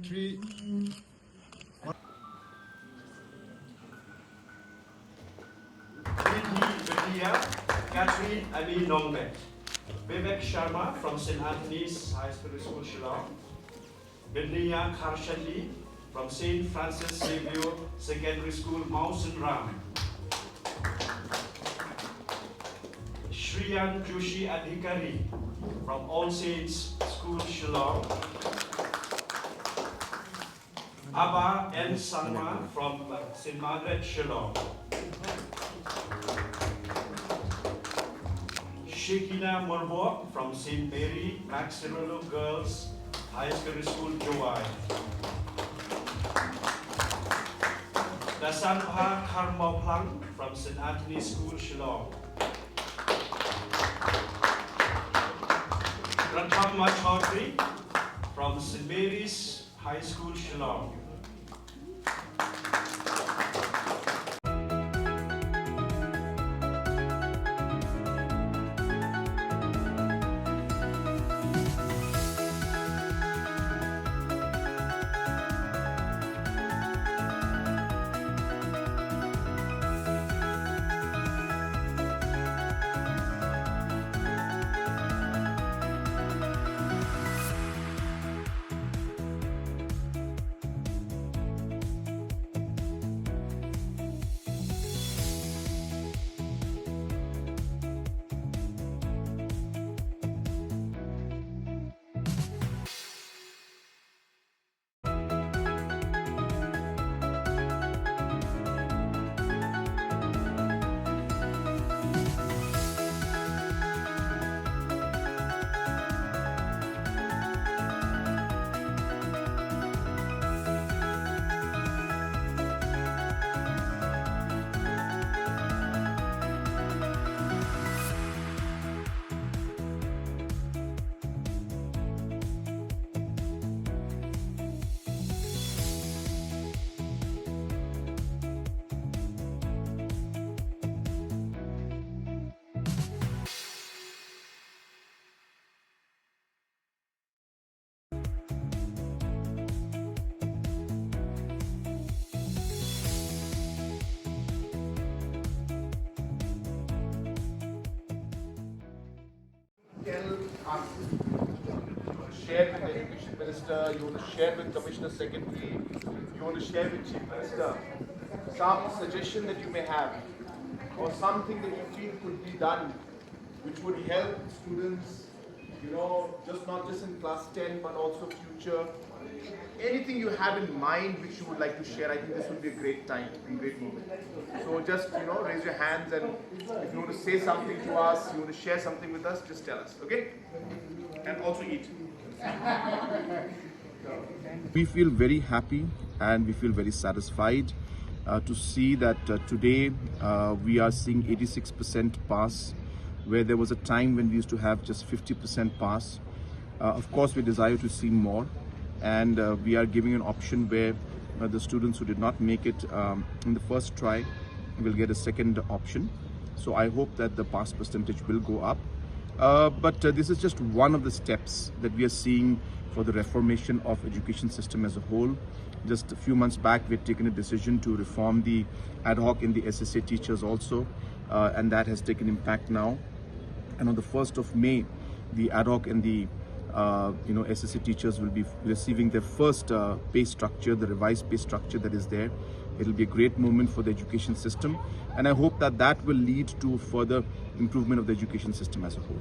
Myntri Catherine Ali Nongmet, Vivek Sharma from St. Anthony's High School, Shillong, Vidya Kharshali from St. Francis Xavier Secondary School, Mawson Ram, Shriyan Joshi Adhikari from All Saints School, Shillong, Abba N. Sangma from St. Margaret, Shillong, Shekina Morbo from St. Mary Maximilian Girls High School, Joai. Dasanpa Karmoplang from St. Anthony's School, Shillong. Prathamma Chaudhary from St. Mary's High School, Shillong. Tell us, you want to share with the Education Minister, you want to share with Commissioner Secretary, you want to share with Chief Minister, some suggestion that you may have, or something that you feel could be done, which would help students, not just in class 10, but also future. Anything you have in mind which you would like to share, I think this would be a great time, a great moment. So just, raise your hands, and if you want to say something to us, you want to share something with us, just tell us, okay? And also eat. We feel very happy and we feel very satisfied to see that today we are seeing 86% pass, where there was a time when we used to have just 50% pass. Of course, we desire to see more, and we are giving an option where the students who did not make it in the first try will get a second option. So I hope that the pass percentage will go up. But this is just one of the steps that we are seeing for the reformation of education system as a whole. Just a few months back, we had taken a decision to reform the ad hoc in the SSA teachers also, and that has taken impact now. And on the 1st of May, the ad hoc and the SSA teachers will be receiving their first pay structure, the revised pay structure that is there. It will be a great moment for the education system, and I hope that that will lead to further improvement of the education system as a whole.